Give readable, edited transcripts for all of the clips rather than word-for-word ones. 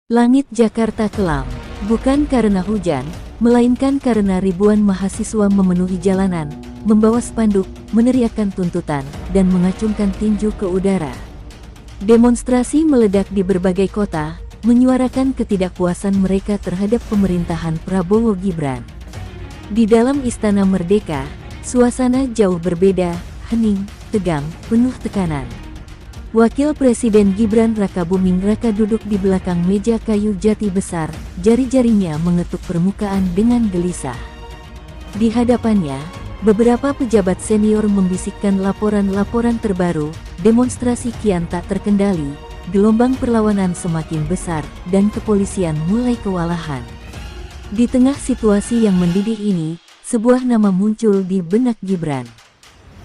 Langit Jakarta kelam, bukan karena hujan, melainkan karena ribuan mahasiswa memenuhi jalanan, membawa spanduk, meneriakkan tuntutan, dan mengacungkan tinju ke udara. Demonstrasi meledak di berbagai kota, menyuarakan ketidakpuasan mereka terhadap pemerintahan Prabowo Gibran. Di dalam Istana Merdeka, suasana jauh berbeda, hening, tegang, penuh tekanan. Wakil Presiden Gibran Rakabuming Raka duduk di belakang meja kayu jati besar, jari-jarinya mengetuk permukaan dengan gelisah. Di hadapannya, beberapa pejabat senior membisikkan laporan-laporan terbaru, demonstrasi kian tak terkendali, gelombang perlawanan semakin besar, dan kepolisian mulai kewalahan. Di tengah situasi yang mendidih ini, sebuah nama muncul di benak Gibran.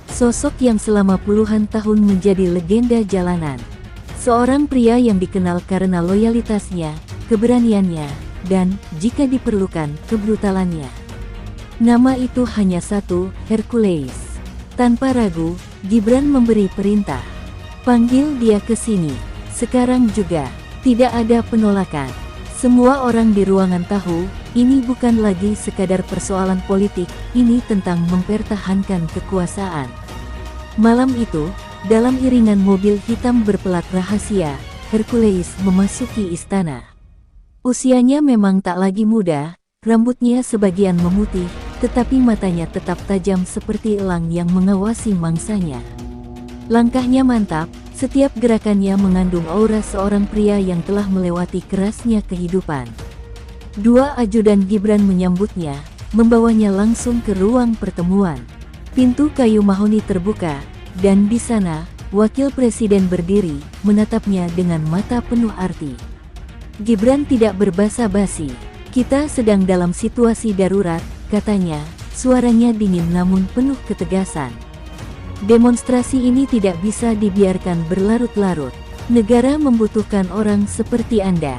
Sosok yang selama puluhan tahun menjadi legenda jalanan. Seorang pria yang dikenal karena loyalitasnya, keberaniannya, dan, jika diperlukan, kebrutalannya. Nama itu hanya satu, Hercules. Tanpa ragu, Gibran memberi perintah. Panggil dia ke sini. Sekarang juga. Tidak ada penolakan. Semua orang di ruangan tahu, ini bukan lagi sekadar persoalan politik, ini tentang mempertahankan kekuasaan. Malam itu, dalam iringan mobil hitam berpelat rahasia, Hercules memasuki istana. Usianya memang tak lagi muda, rambutnya sebagian memutih, tetapi matanya tetap tajam seperti elang yang mengawasi mangsanya. Langkahnya mantap, setiap gerakannya mengandung aura seorang pria yang telah melewati kerasnya kehidupan. Dua ajudan Gibran menyambutnya, membawanya langsung ke ruang pertemuan. Pintu kayu mahoni terbuka, dan di sana, Wakil Presiden berdiri, menatapnya dengan mata penuh arti. Gibran tidak berbasa-basi. Kita sedang dalam situasi darurat, katanya, suaranya dingin namun penuh ketegasan. Demonstrasi ini tidak bisa dibiarkan berlarut-larut. Negara membutuhkan orang seperti Anda.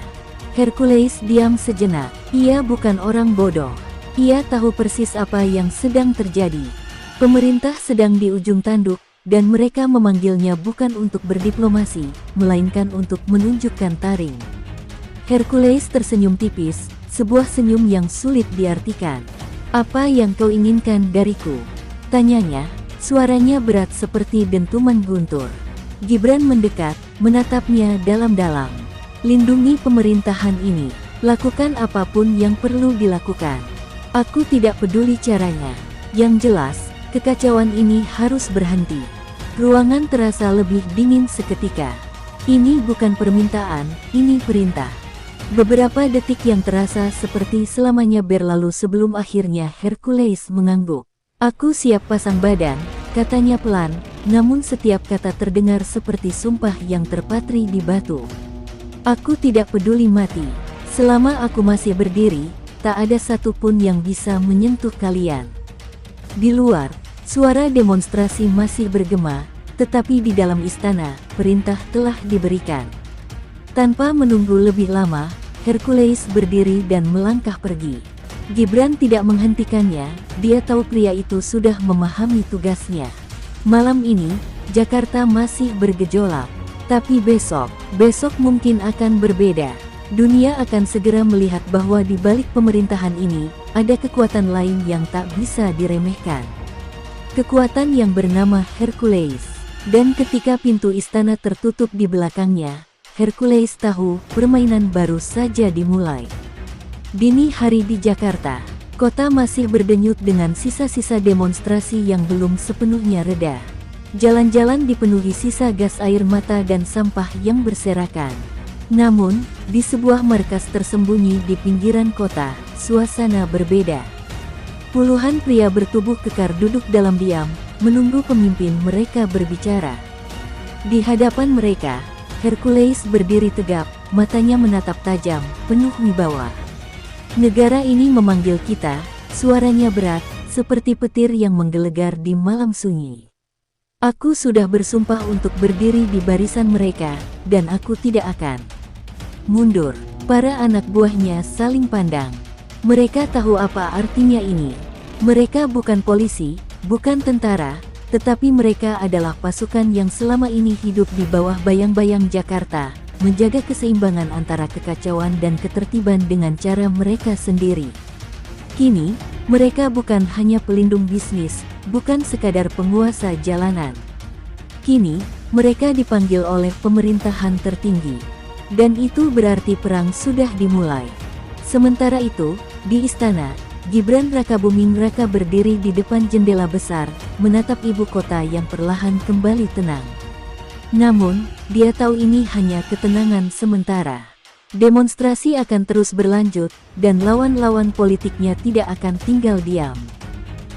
Hercules diam sejenak. Ia bukan orang bodoh. Ia tahu persis apa yang sedang terjadi. Pemerintah sedang di ujung tanduk, dan mereka memanggilnya bukan untuk berdiplomasi, melainkan untuk menunjukkan taring. Hercules tersenyum tipis, sebuah senyum yang sulit diartikan. Apa yang kau inginkan dariku? Tanyanya, suaranya berat seperti dentuman guntur. Gibran mendekat, menatapnya dalam-dalam. Lindungi pemerintahan ini, lakukan apapun yang perlu dilakukan. Aku tidak peduli caranya. Yang jelas, kekacauan ini harus berhenti. Ruangan terasa lebih dingin seketika. Ini bukan permintaan, ini perintah. Beberapa detik yang terasa seperti selamanya berlalu sebelum akhirnya Hercules mengangguk. Aku siap pasang badan, katanya pelan, namun setiap kata terdengar seperti sumpah yang terpatri di batu. Aku tidak peduli mati. Selama aku masih berdiri, tak ada satupun yang bisa menyentuh kalian. Di luar, suara demonstrasi masih bergema, tetapi di dalam istana, perintah telah diberikan. Tanpa menunggu lebih lama, Hercules berdiri dan melangkah pergi. Gibran tidak menghentikannya, dia tahu pria itu sudah memahami tugasnya. Malam ini, Jakarta masih bergejolak. Tapi besok mungkin akan berbeda. Dunia akan segera melihat bahwa di balik pemerintahan ini, ada kekuatan lain yang tak bisa diremehkan. Kekuatan yang bernama Hercules. Dan ketika pintu istana tertutup di belakangnya, Hercules tahu permainan baru saja dimulai. Dini hari di Jakarta, kota masih berdenyut dengan sisa-sisa demonstrasi yang belum sepenuhnya reda. Jalan-jalan dipenuhi sisa gas air mata dan sampah yang berserakan. Namun, di sebuah markas tersembunyi di pinggiran kota, suasana berbeda. Puluhan pria bertubuh kekar duduk dalam diam, menunggu pemimpin mereka berbicara. Di hadapan mereka, Hercules berdiri tegap, matanya menatap tajam, penuh wibawa. Negara ini memanggil kita, suaranya berat, seperti petir yang menggelegar di malam sunyi. Aku sudah bersumpah untuk berdiri di barisan mereka, dan aku tidak akan mundur. Para anak buahnya saling pandang. Mereka tahu apa artinya ini. Mereka bukan polisi, bukan tentara, tetapi mereka adalah pasukan yang selama ini hidup di bawah bayang-bayang Jakarta, menjaga keseimbangan antara kekacauan dan ketertiban dengan cara mereka sendiri. Kini, mereka bukan hanya pelindung bisnis, bukan sekadar penguasa jalanan. Kini, mereka dipanggil oleh pemerintahan tertinggi. Dan itu berarti perang sudah dimulai. Sementara itu, di istana, Gibran Rakabuming Raka berdiri di depan jendela besar, menatap ibu kota yang perlahan kembali tenang. Namun, dia tahu ini hanya ketenangan sementara. Demonstrasi akan terus berlanjut, dan lawan-lawan politiknya tidak akan tinggal diam.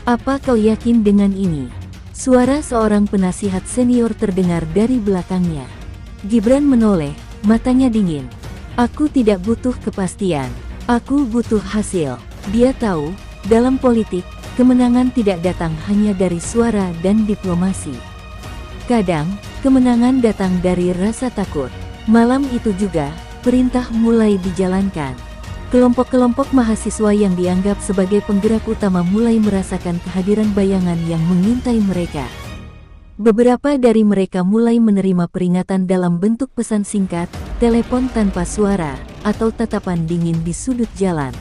Apa kau yakin dengan ini? Suara seorang penasihat senior terdengar dari belakangnya. Gibran menoleh, matanya dingin. Aku tidak butuh kepastian. Aku butuh hasil. Dia tahu, dalam politik, kemenangan tidak datang hanya dari suara dan diplomasi. Kadang, kemenangan datang dari rasa takut. Malam itu juga, perintah mulai dijalankan. Kelompok-kelompok mahasiswa yang dianggap sebagai penggerak utama mulai merasakan kehadiran bayangan yang mengintai mereka. Beberapa dari mereka mulai menerima peringatan dalam bentuk pesan singkat, telepon tanpa suara, atau tatapan dingin di sudut jalan.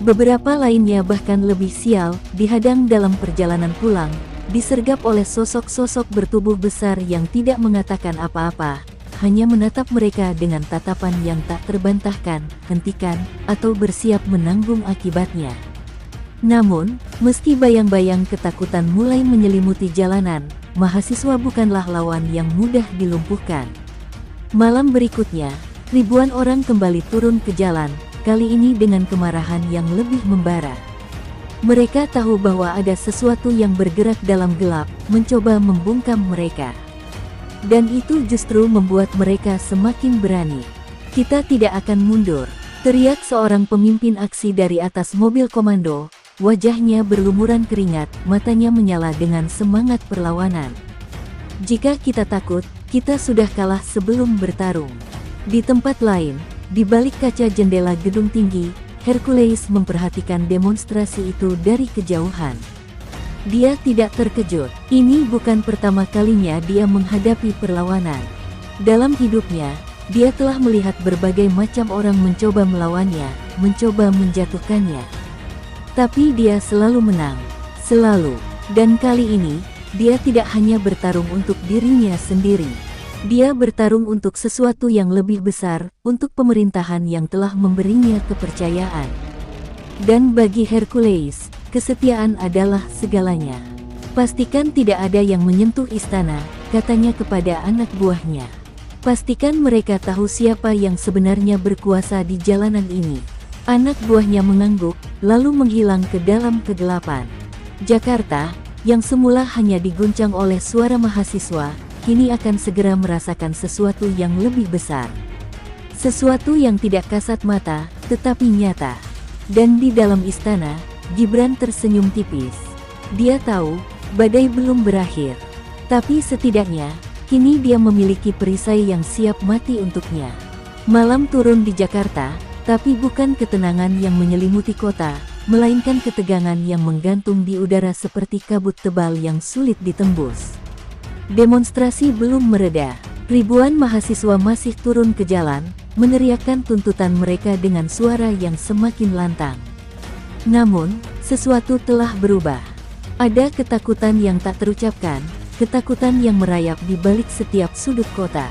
Beberapa lainnya bahkan lebih sial, dihadang dalam perjalanan pulang, disergap oleh sosok-sosok bertubuh besar yang tidak mengatakan apa-apa, hanya menatap mereka dengan tatapan yang tak terbantahkan, hentikan, atau bersiap menanggung akibatnya. Namun, meski bayang-bayang ketakutan mulai menyelimuti jalanan, mahasiswa bukanlah lawan yang mudah dilumpuhkan. Malam berikutnya, ribuan orang kembali turun ke jalan, kali ini dengan kemarahan yang lebih membara. Mereka tahu bahwa ada sesuatu yang bergerak dalam gelap, mencoba membungkam mereka. Dan itu justru membuat mereka semakin berani. Kita tidak akan mundur, teriak seorang pemimpin aksi dari atas mobil komando, wajahnya berlumuran keringat, matanya menyala dengan semangat perlawanan. Jika kita takut, kita sudah kalah sebelum bertarung. Di tempat lain, di balik kaca jendela gedung tinggi, Hercules memperhatikan demonstrasi itu dari kejauhan. Dia tidak terkejut. Ini bukan pertama kalinya dia menghadapi perlawanan. Dalam hidupnya, dia telah melihat berbagai macam orang mencoba melawannya, mencoba menjatuhkannya. Tapi dia selalu menang. Selalu. Dan kali ini, dia tidak hanya bertarung untuk dirinya sendiri. Dia bertarung untuk sesuatu yang lebih besar, untuk pemerintahan yang telah memberinya kepercayaan. Dan bagi Hercules, kesetiaan adalah segalanya. Pastikan tidak ada yang menyentuh istana, katanya kepada anak buahnya. Pastikan mereka tahu siapa yang sebenarnya berkuasa di jalanan ini. Anak buahnya mengangguk, lalu menghilang ke dalam kegelapan. Jakarta, yang semula hanya diguncang oleh suara mahasiswa, kini akan segera merasakan sesuatu yang lebih besar. Sesuatu yang tidak kasat mata, tetapi nyata. Dan di dalam istana, Gibran tersenyum tipis. Dia tahu, badai belum berakhir. Tapi setidaknya, kini dia memiliki perisai yang siap mati untuknya. Malam turun di Jakarta, tapi bukan ketenangan yang menyelimuti kota, melainkan ketegangan yang menggantung di udara seperti kabut tebal yang sulit ditembus. Demonstrasi belum mereda. Ribuan mahasiswa masih turun ke jalan, meneriakkan tuntutan mereka dengan suara yang semakin lantang. Namun, sesuatu telah berubah. Ada ketakutan yang tak terucapkan, ketakutan yang merayap di balik setiap sudut kota.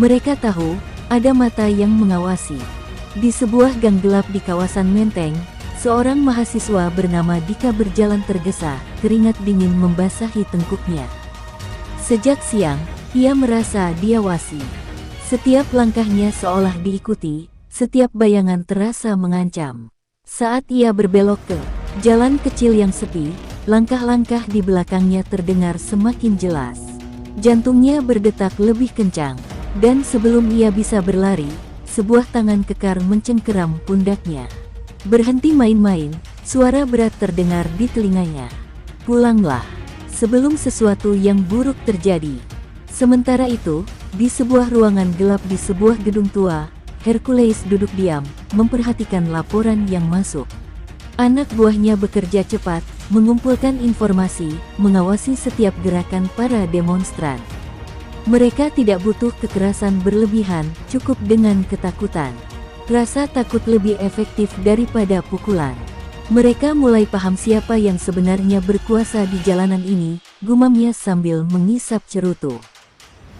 Mereka tahu, ada mata yang mengawasi. Di sebuah gang gelap di kawasan Menteng, seorang mahasiswa bernama Dika berjalan tergesa, keringat dingin membasahi tengkuknya. Sejak siang, ia merasa diawasi. Setiap langkahnya seolah diikuti, setiap bayangan terasa mengancam. Saat ia berbelok ke jalan kecil yang sepi, langkah-langkah di belakangnya terdengar semakin jelas. Jantungnya berdetak lebih kencang, dan sebelum ia bisa berlari, sebuah tangan kekar mencengkeram pundaknya. Berhenti main-main, suara berat terdengar di telinganya. Pulanglah, sebelum sesuatu yang buruk terjadi. Sementara itu, di sebuah ruangan gelap di sebuah gedung tua, Hercules duduk diam, memperhatikan laporan yang masuk. Anak buahnya bekerja cepat, mengumpulkan informasi, mengawasi setiap gerakan para demonstran. Mereka tidak butuh kekerasan berlebihan, cukup dengan ketakutan. Rasa takut lebih efektif daripada pukulan. Mereka mulai paham siapa yang sebenarnya berkuasa di jalanan ini, gumamnya sambil mengisap cerutu.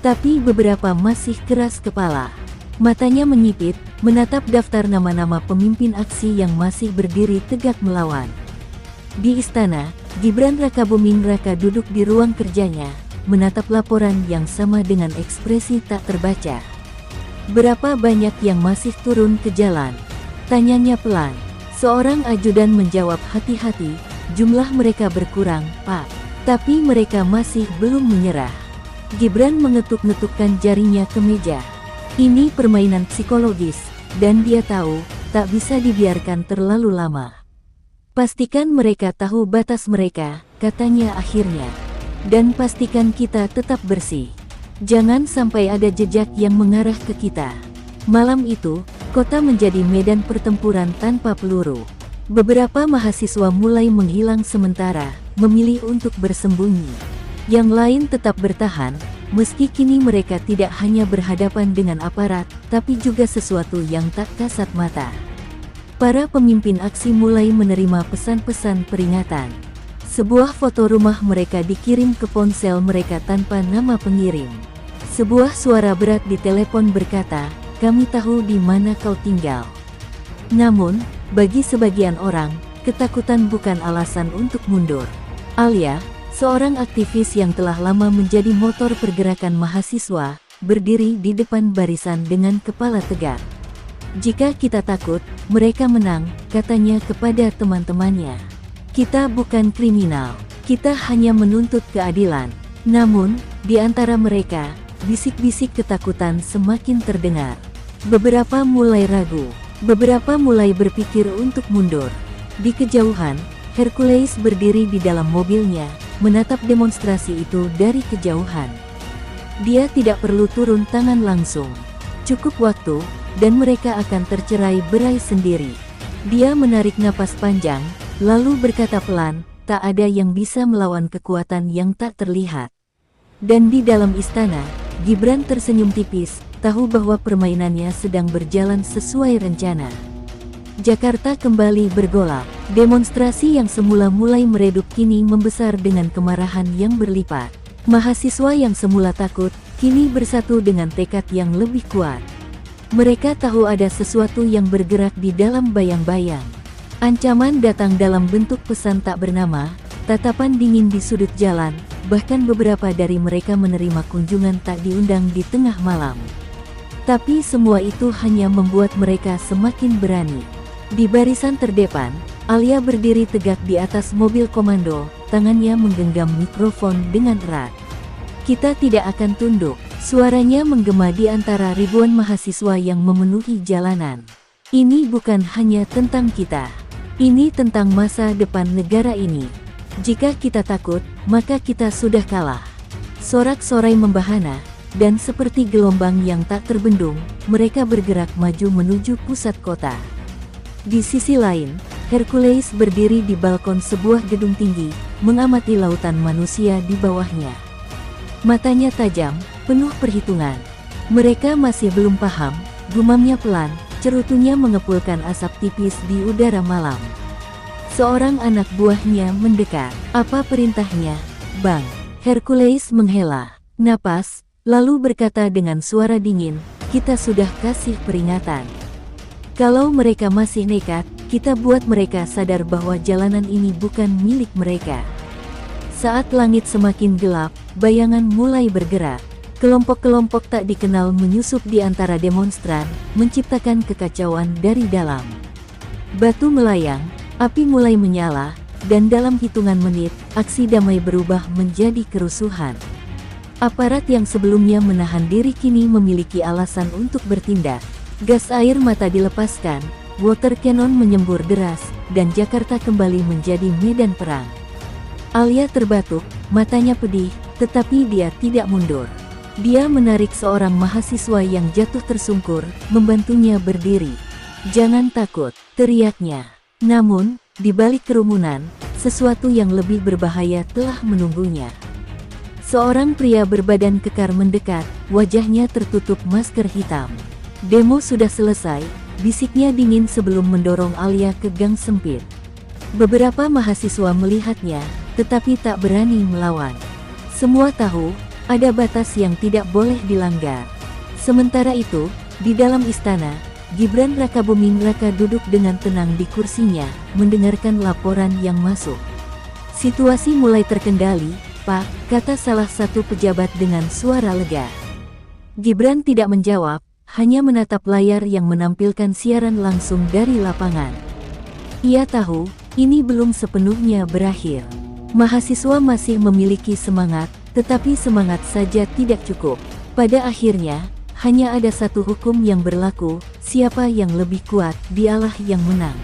Tapi beberapa masih keras kepala. Matanya menyipit, menatap daftar nama-nama pemimpin aksi yang masih berdiri tegak melawan. Di istana, Gibran Rakabuming Raka duduk di ruang kerjanya, menatap laporan yang sama dengan ekspresi tak terbaca. "Berapa banyak yang masih turun ke jalan?" tanyanya pelan. Seorang ajudan menjawab hati-hati, "Jumlah mereka berkurang, Pak. Tapi mereka masih belum menyerah." Gibran mengetuk-ngetukkan jarinya ke meja. Ini permainan psikologis, dan dia tahu, tak bisa dibiarkan terlalu lama. "Pastikan mereka tahu batas mereka," katanya akhirnya. "Dan pastikan kita tetap bersih. Jangan sampai ada jejak yang mengarah ke kita." Malam itu, kota menjadi medan pertempuran tanpa peluru. Beberapa mahasiswa mulai menghilang sementara, memilih untuk bersembunyi. Yang lain tetap bertahan, meski kini mereka tidak hanya berhadapan dengan aparat, tapi juga sesuatu yang tak kasat mata. Para pemimpin aksi mulai menerima pesan-pesan peringatan. Sebuah foto rumah mereka dikirim ke ponsel mereka tanpa nama pengirim. Sebuah suara berat di telepon berkata, "Kami tahu di mana kau tinggal." Namun, bagi sebagian orang, ketakutan bukan alasan untuk mundur. Alia, seorang aktivis yang telah lama menjadi motor pergerakan mahasiswa, berdiri di depan barisan dengan kepala tegak. "Jika kita takut, mereka menang," katanya kepada teman-temannya. "Kita bukan kriminal, kita hanya menuntut keadilan." Namun, di antara mereka, bisik-bisik ketakutan semakin terdengar. Beberapa mulai ragu, beberapa mulai berpikir untuk mundur. Di kejauhan, Hercules berdiri di dalam mobilnya, menatap demonstrasi itu dari kejauhan. Dia tidak perlu turun tangan langsung. Cukup waktu, dan mereka akan tercerai-berai sendiri. Dia menarik napas panjang, lalu berkata pelan, "Tak ada yang bisa melawan kekuatan yang tak terlihat." Dan di dalam istana, Gibran tersenyum tipis, tahu bahwa permainannya sedang berjalan sesuai rencana. Jakarta kembali bergolak. Demonstrasi yang semula mulai meredup kini membesar dengan kemarahan yang berlipat. Mahasiswa yang semula takut, kini bersatu dengan tekad yang lebih kuat. Mereka tahu ada sesuatu yang bergerak di dalam bayang-bayang. Ancaman datang dalam bentuk pesan tak bernama, tatapan dingin di sudut jalan, bahkan beberapa dari mereka menerima kunjungan tak diundang di tengah malam. Tapi semua itu hanya membuat mereka semakin berani. Di barisan terdepan, Alia berdiri tegak di atas mobil komando, tangannya menggenggam mikrofon dengan erat. "Kita tidak akan tunduk." Suaranya menggema di antara ribuan mahasiswa yang memenuhi jalanan. "Ini bukan hanya tentang kita. Ini tentang masa depan negara ini. Jika kita takut, maka kita sudah kalah." Sorak-sorai membahana, dan seperti gelombang yang tak terbendung, mereka bergerak maju menuju pusat kota. Di sisi lain, Hercules berdiri di balkon sebuah gedung tinggi, mengamati lautan manusia di bawahnya. Matanya tajam, penuh perhitungan. "Mereka masih belum paham," gumamnya pelan, cerutunya mengepulkan asap tipis di udara malam. Seorang anak buahnya mendekat. "Apa perintahnya, Bang?" Hercules menghela napas, lalu berkata dengan suara dingin, "Kita sudah kasih peringatan. Kalau mereka masih nekat, kita buat mereka sadar bahwa jalanan ini bukan milik mereka." Saat langit semakin gelap, bayangan mulai bergerak. Kelompok-kelompok tak dikenal menyusup di antara demonstran, menciptakan kekacauan dari dalam. Batu melayang, api mulai menyala, dan dalam hitungan menit, aksi damai berubah menjadi kerusuhan. Aparat yang sebelumnya menahan diri kini memiliki alasan untuk bertindak. Gas air mata dilepaskan, water cannon menyembur deras, dan Jakarta kembali menjadi medan perang. Alia terbatuk, matanya pedih, tetapi dia tidak mundur. Dia menarik seorang mahasiswa yang jatuh tersungkur, membantunya berdiri. "Jangan takut," teriaknya. Namun, di balik kerumunan, sesuatu yang lebih berbahaya telah menunggunya. Seorang pria berbadan kekar mendekat, wajahnya tertutup masker hitam. Demo sudah selesai, bisiknya dingin sebelum mendorong Alia ke gang sempit. Beberapa mahasiswa melihatnya, tetapi tak berani melawan. Semua tahu, ada batas yang tidak boleh dilanggar. Sementara itu, di dalam istana, Gibran Rakabuming Raka duduk dengan tenang di kursinya, mendengarkan laporan yang masuk. Situasi mulai terkendali, Pak, kata salah satu pejabat dengan suara lega. Gibran tidak menjawab, hanya menatap layar yang menampilkan siaran langsung dari lapangan. Ia tahu, ini belum sepenuhnya berakhir. Mahasiswa masih memiliki semangat, tetapi semangat saja tidak cukup. Pada akhirnya, hanya ada satu hukum yang berlaku, siapa yang lebih kuat, dialah yang menang.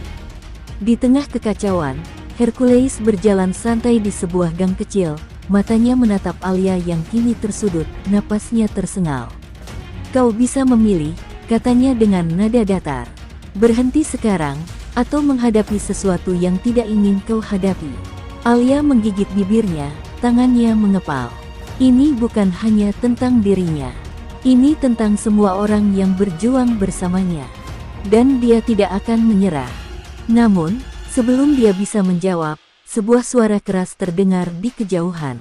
Di tengah kekacauan, Hercules berjalan santai di sebuah gang kecil, matanya menatap Alia yang kini tersudut, napasnya tersengal. Kau bisa memilih, katanya dengan nada datar. Berhenti sekarang, atau menghadapi sesuatu yang tidak ingin kau hadapi. Alia menggigit bibirnya, tangannya mengepal. Ini bukan hanya tentang dirinya. Ini tentang semua orang yang berjuang bersamanya. Dan dia tidak akan menyerah. Namun, sebelum dia bisa menjawab, sebuah suara keras terdengar di kejauhan.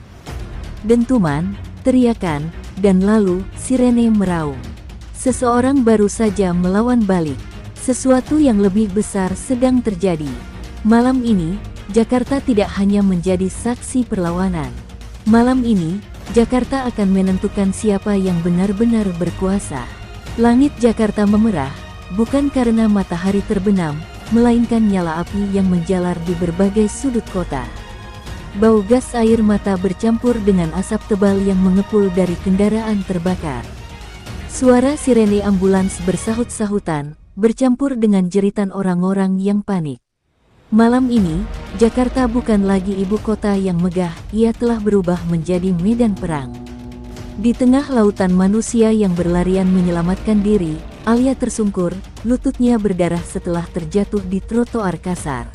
Dentuman, teriakan, dan lalu sirene meraung. Seseorang baru saja melawan balik. Sesuatu yang lebih besar sedang terjadi. Malam ini, Jakarta tidak hanya menjadi saksi perlawanan. Malam ini, Jakarta akan menentukan siapa yang benar-benar berkuasa. Langit Jakarta memerah, bukan karena matahari terbenam, melainkan nyala api yang menjalar di berbagai sudut kota. Bau gas air mata bercampur dengan asap tebal yang mengepul dari kendaraan terbakar. Suara sirene ambulans bersahut-sahutan, bercampur dengan jeritan orang-orang yang panik. Malam ini, Jakarta bukan lagi ibu kota yang megah, ia telah berubah menjadi medan perang. Di tengah lautan manusia yang berlarian menyelamatkan diri, Alia tersungkur, lututnya berdarah setelah terjatuh di trotoar kasar.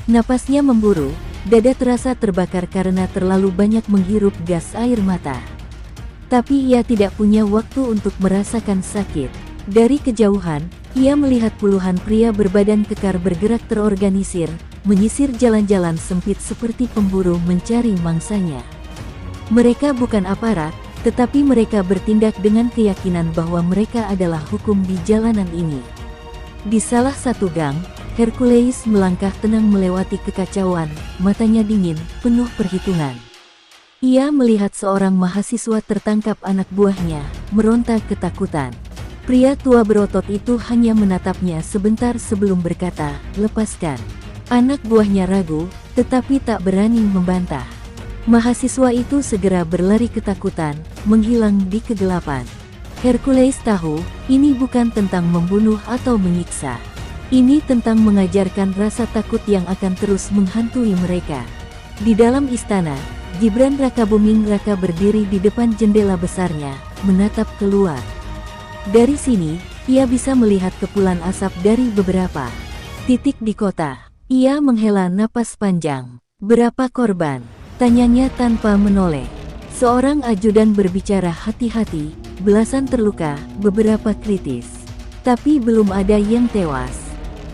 Napasnya memburu, dada terasa terbakar karena terlalu banyak menghirup gas air mata. Tapi ia tidak punya waktu untuk merasakan sakit. Dari kejauhan, ia melihat puluhan pria berbadan kekar bergerak terorganisir, menyisir jalan-jalan sempit seperti pemburu mencari mangsanya. Mereka bukan aparat, tetapi mereka bertindak dengan keyakinan bahwa mereka adalah hukum di jalanan ini. Di salah satu gang, Hercules melangkah tenang melewati kekacauan, matanya dingin, penuh perhitungan. Ia melihat seorang mahasiswa tertangkap anak buahnya, meronta ketakutan. Pria tua berotot itu hanya menatapnya sebentar sebelum berkata, "Lepaskan." Anak buahnya ragu, tetapi tak berani membantah. Mahasiswa itu segera berlari ketakutan, menghilang di kegelapan. Hercules tahu, ini bukan tentang membunuh atau menyiksa. Ini tentang mengajarkan rasa takut yang akan terus menghantui mereka. Di dalam istana, Gibran Rakabuming Raka berdiri di depan jendela besarnya, menatap keluar. Dari sini, ia bisa melihat kepulan asap dari beberapa titik di kota. Ia menghela napas panjang. "Berapa korban?" tanyanya tanpa menoleh. Seorang ajudan berbicara hati-hati, "Belasan terluka, beberapa kritis. Tapi belum ada yang tewas."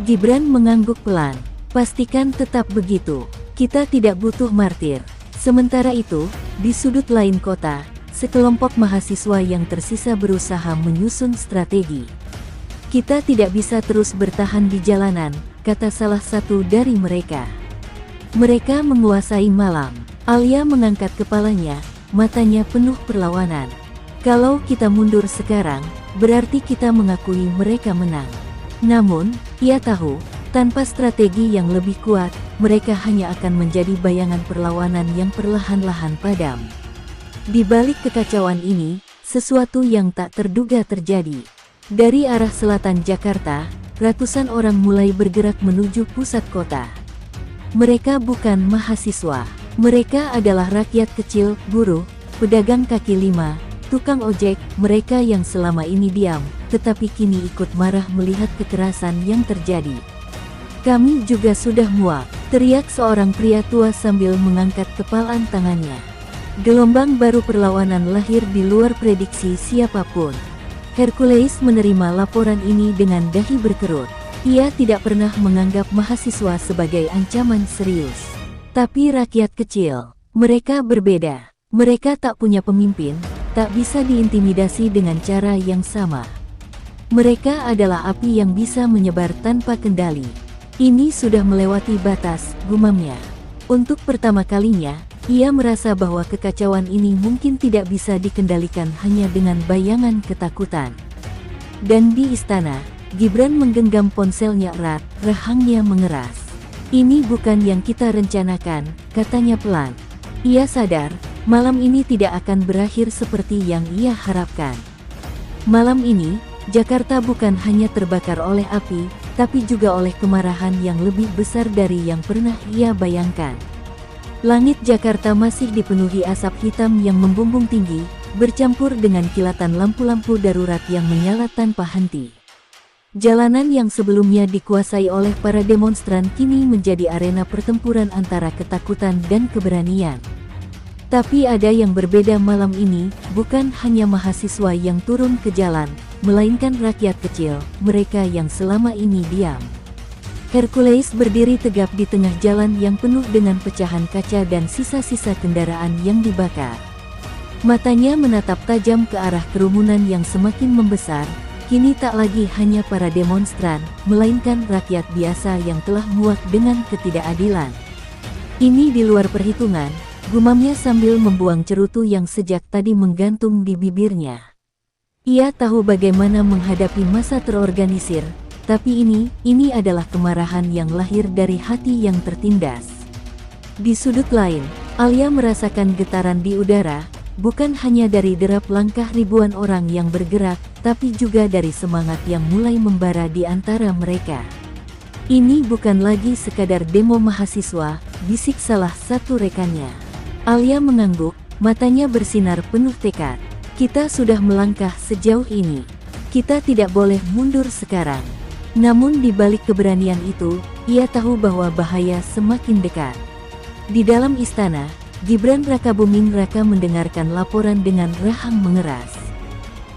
Gibran mengangguk pelan. "Pastikan tetap begitu. Kita tidak butuh martir." Sementara itu, di sudut lain kota, sekelompok mahasiswa yang tersisa berusaha menyusun strategi. "Kita tidak bisa terus bertahan di jalanan," kata salah satu dari mereka. "Mereka menguasai malam." Alia mengangkat kepalanya, matanya penuh perlawanan. "Kalau kita mundur sekarang, berarti kita mengakui mereka menang." Namun, ia tahu, tanpa strategi yang lebih kuat, mereka hanya akan menjadi bayangan perlawanan yang perlahan-lahan padam. Di balik kekacauan ini, sesuatu yang tak terduga terjadi. Dari arah selatan Jakarta, ratusan orang mulai bergerak menuju pusat kota. Mereka bukan mahasiswa. Mereka adalah rakyat kecil, buruh, pedagang kaki lima, tukang ojek, mereka yang selama ini diam, tetapi kini ikut marah melihat kekerasan yang terjadi. "Kami juga sudah muak," teriak seorang pria tua sambil mengangkat kepalan tangannya. Gelombang baru perlawanan lahir di luar prediksi siapapun. Hercules menerima laporan ini dengan dahi berkerut. Ia tidak pernah menganggap mahasiswa sebagai ancaman serius. Tapi rakyat kecil, mereka berbeda. Mereka tak punya pemimpin, tak bisa diintimidasi dengan cara yang sama. Mereka adalah api yang bisa menyebar tanpa kendali. Ini sudah melewati batas, gumamnya. Untuk pertama kalinya, ia merasa bahwa kekacauan ini mungkin tidak bisa dikendalikan hanya dengan bayangan ketakutan. Dan di istana, Gibran menggenggam ponselnya erat, rahangnya mengeras. Ini bukan yang kita rencanakan, katanya pelan. Ia sadar, malam ini tidak akan berakhir seperti yang ia harapkan. Malam ini, Jakarta bukan hanya terbakar oleh api, tapi juga oleh kemarahan yang lebih besar dari yang pernah ia bayangkan. Langit Jakarta masih dipenuhi asap hitam yang membumbung tinggi, bercampur dengan kilatan lampu-lampu darurat yang menyala tanpa henti. Jalanan yang sebelumnya dikuasai oleh para demonstran kini menjadi arena pertempuran antara ketakutan dan keberanian. Tapi ada yang berbeda malam ini, bukan hanya mahasiswa yang turun ke jalan, melainkan rakyat kecil, mereka yang selama ini diam. Hercules berdiri tegap di tengah jalan yang penuh dengan pecahan kaca dan sisa-sisa kendaraan yang dibakar. Matanya menatap tajam ke arah kerumunan yang semakin membesar, kini tak lagi hanya para demonstran, melainkan rakyat biasa yang telah muak dengan ketidakadilan. Ini di luar perhitungan, gumamnya sambil membuang cerutu yang sejak tadi menggantung di bibirnya. Ia tahu bagaimana menghadapi massa terorganisir, tapi ini adalah kemarahan yang lahir dari hati yang tertindas. Di sudut lain, Alia merasakan getaran di udara, bukan hanya dari derap langkah ribuan orang yang bergerak, tapi juga dari semangat yang mulai membara di antara mereka. Ini bukan lagi sekadar demo mahasiswa, bisik salah satu rekannya. Alia mengangguk, matanya bersinar penuh tekad. Kita sudah melangkah sejauh ini. Kita tidak boleh mundur sekarang. Namun di balik keberanian itu, ia tahu bahwa bahaya semakin dekat. Di dalam istana, Gibran Rakabuming Raka mendengarkan laporan dengan rahang mengeras.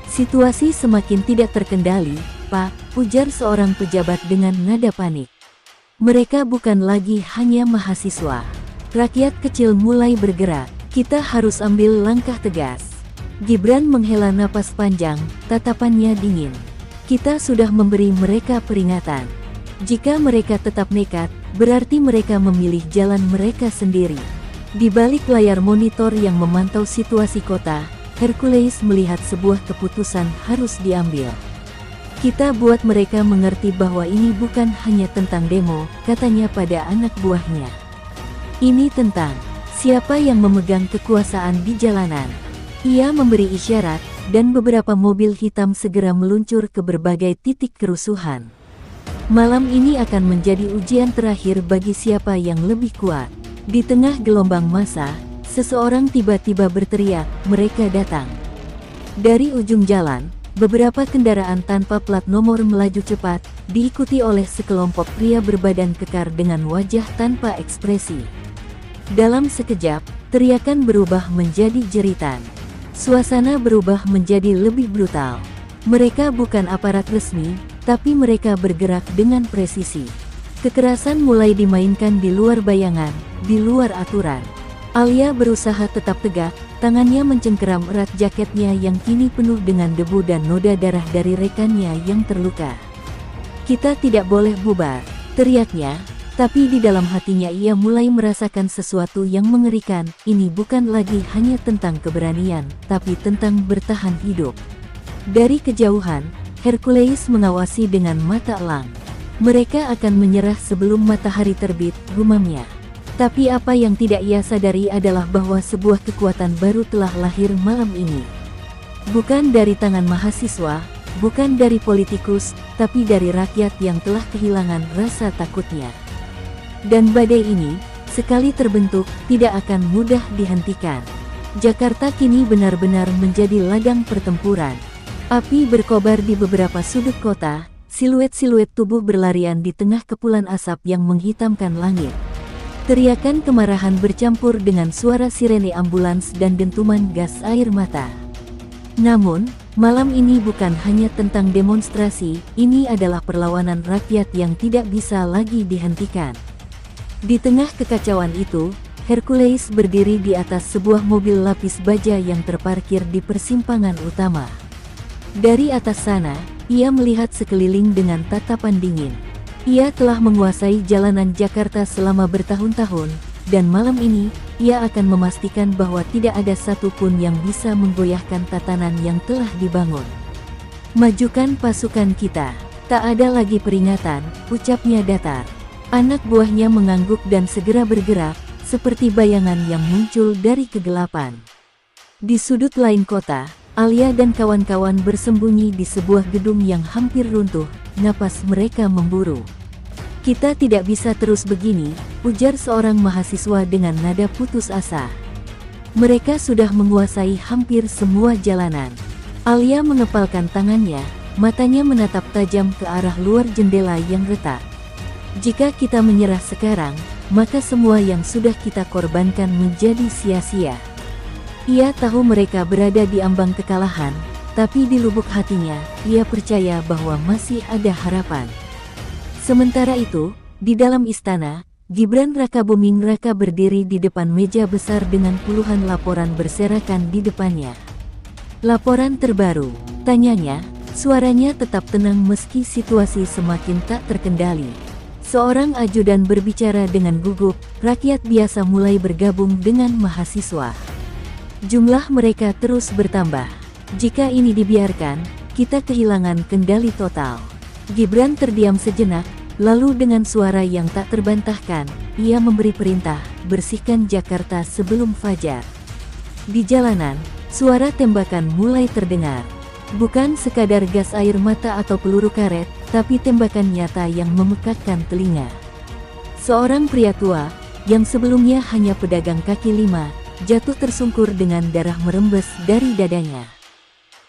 Situasi semakin tidak terkendali, Pak, ujar seorang pejabat dengan nada panik. Mereka bukan lagi hanya mahasiswa. Rakyat kecil mulai bergerak. Kita harus ambil langkah tegas. Gibran menghela napas panjang, tatapannya dingin. Kita sudah memberi mereka peringatan. Jika mereka tetap nekat, berarti mereka memilih jalan mereka sendiri. Di balik layar monitor yang memantau situasi kota, Hercules melihat sebuah keputusan harus diambil. Kita buat mereka mengerti bahwa ini bukan hanya tentang demo, katanya pada anak buahnya. Ini tentang siapa yang memegang kekuasaan di jalanan. Ia memberi isyarat, dan beberapa mobil hitam segera meluncur ke berbagai titik kerusuhan. Malam ini akan menjadi ujian terakhir bagi siapa yang lebih kuat. Di tengah gelombang massa, seseorang tiba-tiba berteriak, "Mereka datang!" Dari ujung jalan, beberapa kendaraan tanpa plat nomor melaju cepat, diikuti oleh sekelompok pria berbadan kekar dengan wajah tanpa ekspresi. Dalam sekejap, teriakan berubah menjadi jeritan. Suasana berubah menjadi lebih brutal. Mereka bukan aparat resmi, tapi mereka bergerak dengan presisi. Kekerasan mulai dimainkan di luar bayangan, di luar aturan. Alia berusaha tetap tegak, tangannya mencengkeram erat jaketnya yang kini penuh dengan debu dan noda darah dari rekannya yang terluka. "Kita tidak boleh bubar," teriaknya. Tapi di dalam hatinya ia mulai merasakan sesuatu yang mengerikan. Ini bukan lagi hanya tentang keberanian, tapi tentang bertahan hidup. Dari kejauhan, Hercules mengawasi dengan mata elang. Mereka akan menyerah sebelum matahari terbit, gumamnya. Tapi apa yang tidak ia sadari adalah bahwa sebuah kekuatan baru telah lahir malam ini. Bukan dari tangan mahasiswa, bukan dari politikus, tapi dari rakyat yang telah kehilangan rasa takutnya. Dan badai ini, sekali terbentuk, tidak akan mudah dihentikan. Jakarta kini benar-benar menjadi ladang pertempuran. Api berkobar di beberapa sudut kota, siluet-siluet tubuh berlarian di tengah kepulan asap yang menghitamkan langit. Teriakan kemarahan bercampur dengan suara sirene ambulans dan dentuman gas air mata. Namun, malam ini bukan hanya tentang demonstrasi, ini adalah perlawanan rakyat yang tidak bisa lagi dihentikan. Di tengah kekacauan itu, Hercules berdiri di atas sebuah mobil lapis baja yang terparkir di persimpangan utama. Dari atas sana, ia melihat sekeliling dengan tatapan dingin. Ia telah menguasai jalanan Jakarta selama bertahun-tahun, dan malam ini, ia akan memastikan bahwa tidak ada satupun yang bisa menggoyahkan tatanan yang telah dibangun. Majukan pasukan kita. Tak ada lagi peringatan, ucapnya datar. Anak buahnya mengangguk dan segera bergerak, seperti bayangan yang muncul dari kegelapan. Di sudut lain kota, Alia dan kawan-kawan bersembunyi di sebuah gedung yang hampir runtuh, napas mereka memburu. Kita tidak bisa terus begini, ujar seorang mahasiswa dengan nada putus asa. Mereka sudah menguasai hampir semua jalanan. Alia mengepalkan tangannya, matanya menatap tajam ke arah luar jendela yang retak. Jika kita menyerah sekarang, maka semua yang sudah kita korbankan menjadi sia-sia. Ia tahu mereka berada di ambang kekalahan, tapi di lubuk hatinya, ia percaya bahwa masih ada harapan. Sementara itu, di dalam istana, Gibran Rakabuming Raka berdiri di depan meja besar dengan puluhan laporan berserakan di depannya. Laporan terbaru, tanyanya, suaranya tetap tenang meski situasi semakin tak terkendali. Seorang ajudan berbicara dengan gugup, rakyat biasa mulai bergabung dengan mahasiswa. Jumlah mereka terus bertambah. Jika ini dibiarkan, kita kehilangan kendali total. Gibran terdiam sejenak, lalu dengan suara yang tak terbantahkan, ia memberi perintah, bersihkan Jakarta sebelum fajar. Di jalanan, suara tembakan mulai terdengar. Bukan sekadar gas air mata atau peluru karet, tapi tembakan nyata yang memekakkan telinga. Seorang pria tua, yang sebelumnya hanya pedagang kaki lima, jatuh tersungkur dengan darah merembes dari dadanya.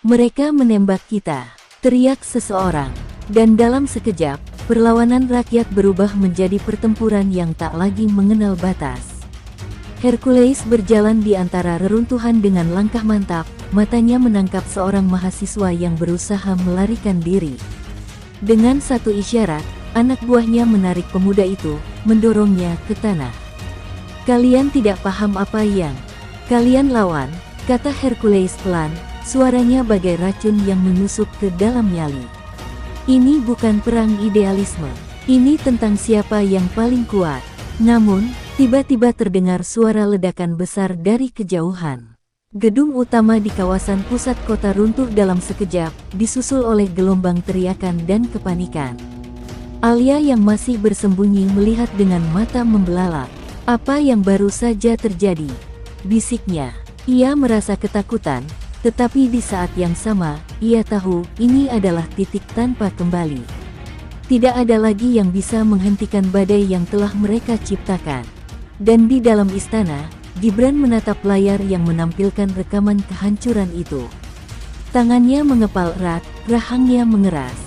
Mereka menembak kita, teriak seseorang. Dan dalam sekejap, perlawanan rakyat berubah menjadi pertempuran yang tak lagi mengenal batas. Hercules berjalan di antara reruntuhan dengan langkah mantap, matanya menangkap seorang mahasiswa yang berusaha melarikan diri. Dengan satu isyarat, anak buahnya menarik pemuda itu, mendorongnya ke tanah. Kalian tidak paham apa yang kalian lawan, kata Hercules pelan, suaranya bagai racun yang menusuk ke dalam nyali. Ini bukan perang idealisme. Ini tentang siapa yang paling kuat. Namun, tiba-tiba terdengar suara ledakan besar dari kejauhan. Gedung utama di kawasan pusat kota runtuh dalam sekejap, disusul oleh gelombang teriakan dan kepanikan. Alia yang masih bersembunyi melihat dengan mata membelalak. Apa yang baru saja terjadi? Bisiknya. Ia merasa ketakutan. Tetapi di saat yang sama, ia tahu ini adalah titik tanpa kembali. Tidak ada lagi yang bisa menghentikan badai yang telah mereka ciptakan. Dan di dalam istana, Gibran menatap layar yang menampilkan rekaman kehancuran itu. Tangannya mengepal erat, rahangnya mengeras.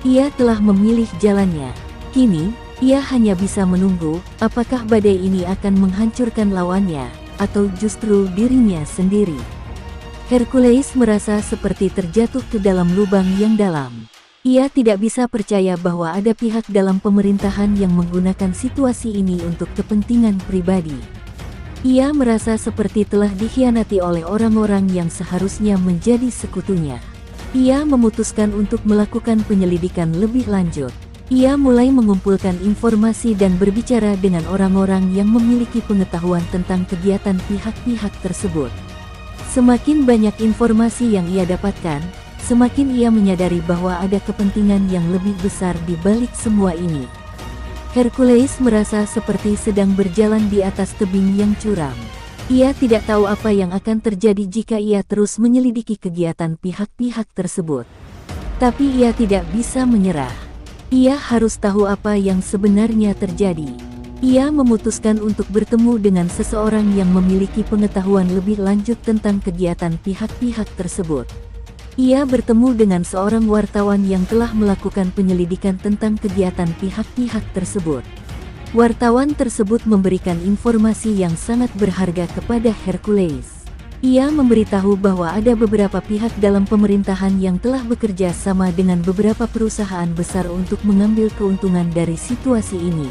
Ia telah memilih jalannya. Kini, ia hanya bisa menunggu, apakah badai ini akan menghancurkan lawannya, atau justru dirinya sendiri. Hercules merasa seperti terjatuh ke dalam lubang yang dalam. Ia tidak bisa percaya bahwa ada pihak dalam pemerintahan yang menggunakan situasi ini untuk kepentingan pribadi. Ia merasa seperti telah dikhianati oleh orang-orang yang seharusnya menjadi sekutunya. Ia memutuskan untuk melakukan penyelidikan lebih lanjut. Ia mulai mengumpulkan informasi dan berbicara dengan orang-orang yang memiliki pengetahuan tentang kegiatan pihak-pihak tersebut. Semakin banyak informasi yang ia dapatkan, semakin ia menyadari bahwa ada kepentingan yang lebih besar di balik semua ini. Hercules merasa seperti sedang berjalan di atas tebing yang curam. Ia tidak tahu apa yang akan terjadi jika ia terus menyelidiki kegiatan pihak-pihak tersebut. Tapi ia tidak bisa menyerah. Ia harus tahu apa yang sebenarnya terjadi. Ia memutuskan untuk bertemu dengan seseorang yang memiliki pengetahuan lebih lanjut tentang kegiatan pihak-pihak tersebut. Ia bertemu dengan seorang wartawan yang telah melakukan penyelidikan tentang kegiatan pihak-pihak tersebut. Wartawan tersebut memberikan informasi yang sangat berharga kepada Hercules. Ia memberitahu bahwa ada beberapa pihak dalam pemerintahan yang telah bekerja sama dengan beberapa perusahaan besar untuk mengambil keuntungan dari situasi ini.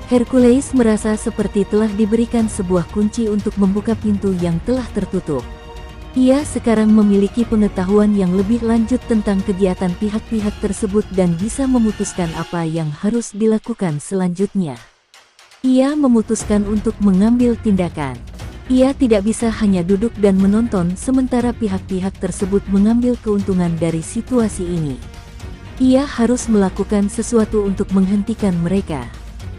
Hercules merasa seperti telah diberikan sebuah kunci untuk membuka pintu yang telah tertutup. Ia sekarang memiliki pengetahuan yang lebih lanjut tentang kegiatan pihak-pihak tersebut dan bisa memutuskan apa yang harus dilakukan selanjutnya. Ia memutuskan untuk mengambil tindakan. Ia tidak bisa hanya duduk dan menonton sementara pihak-pihak tersebut mengambil keuntungan dari situasi ini. Ia harus melakukan sesuatu untuk menghentikan mereka.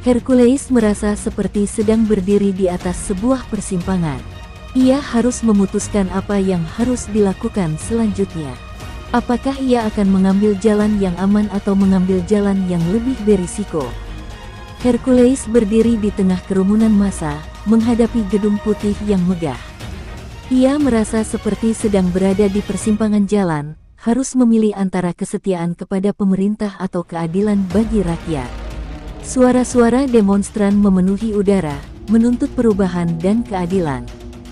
Hercules merasa seperti sedang berdiri di atas sebuah persimpangan. Ia harus memutuskan apa yang harus dilakukan selanjutnya. Apakah ia akan mengambil jalan yang aman atau mengambil jalan yang lebih berisiko? Hercules berdiri di tengah kerumunan massa, menghadapi gedung putih yang megah. Ia merasa seperti sedang berada di persimpangan jalan, harus memilih antara kesetiaan kepada pemerintah atau keadilan bagi rakyat. Suara-suara demonstran memenuhi udara, menuntut perubahan dan keadilan.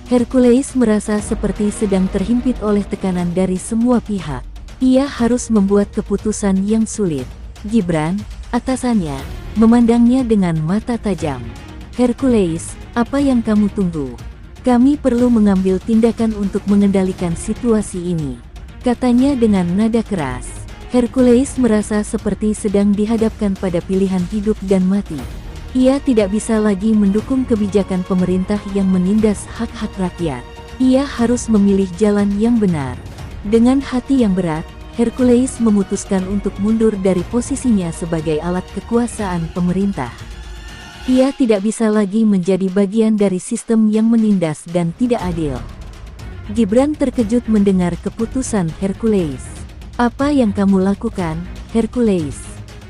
Hercules merasa seperti sedang terhimpit oleh tekanan dari semua pihak. Ia harus membuat keputusan yang sulit. Gibran, atasannya, memandangnya dengan mata tajam. Hercules, apa yang kamu tunggu? Kami perlu mengambil tindakan untuk mengendalikan situasi ini, katanya dengan nada keras. Hercules merasa seperti sedang dihadapkan pada pilihan hidup dan mati. Ia tidak bisa lagi mendukung kebijakan pemerintah yang menindas hak-hak rakyat. Ia harus memilih jalan yang benar. Dengan hati yang berat, Hercules memutuskan untuk mundur dari posisinya sebagai alat kekuasaan pemerintah. Ia tidak bisa lagi menjadi bagian dari sistem yang menindas dan tidak adil. Gibran terkejut mendengar keputusan Hercules. Apa yang kamu lakukan, Hercules?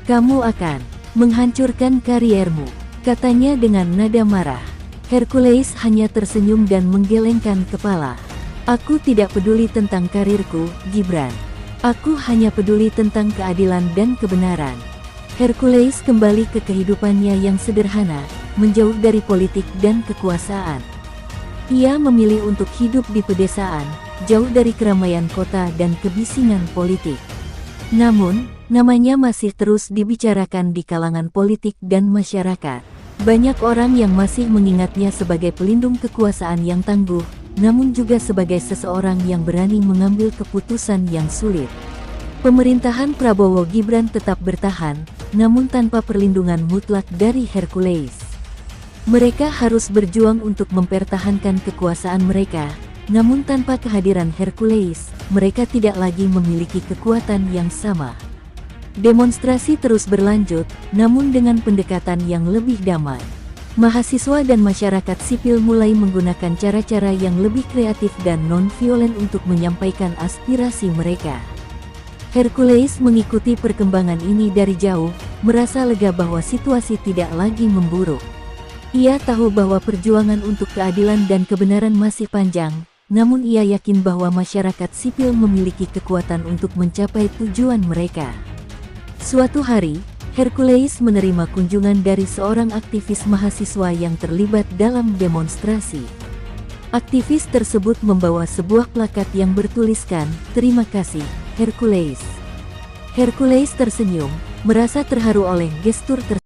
Kamu akan menghancurkan kariermu, katanya dengan nada marah. Hercules hanya tersenyum dan menggelengkan kepala. Aku tidak peduli tentang karirku, Gibran. Aku hanya peduli tentang keadilan dan kebenaran. Hercules kembali ke kehidupannya yang sederhana, menjauh dari politik dan kekuasaan. Ia memilih untuk hidup di pedesaan, jauh dari keramaian kota dan kebisingan politik. Namun, namanya masih terus dibicarakan di kalangan politik dan masyarakat. Banyak orang yang masih mengingatnya sebagai pelindung kekuasaan yang tangguh, namun juga sebagai seseorang yang berani mengambil keputusan yang sulit. Pemerintahan Prabowo Gibran tetap bertahan, namun tanpa perlindungan mutlak dari Hercules. Mereka harus berjuang untuk mempertahankan kekuasaan mereka, namun tanpa kehadiran Hercules, mereka tidak lagi memiliki kekuatan yang sama. Demonstrasi terus berlanjut, namun dengan pendekatan yang lebih damai. Mahasiswa dan masyarakat sipil mulai menggunakan cara-cara yang lebih kreatif dan non-violen untuk menyampaikan aspirasi mereka. Hercules mengikuti perkembangan ini dari jauh, merasa lega bahwa situasi tidak lagi memburuk. Ia tahu bahwa perjuangan untuk keadilan dan kebenaran masih panjang, namun ia yakin bahwa masyarakat sipil memiliki kekuatan untuk mencapai tujuan mereka. Suatu hari, Hercules menerima kunjungan dari seorang aktivis mahasiswa yang terlibat dalam demonstrasi. Aktivis tersebut membawa sebuah plakat yang bertuliskan, "Terima kasih, Hercules." Hercules tersenyum, merasa terharu oleh gestur tersebut.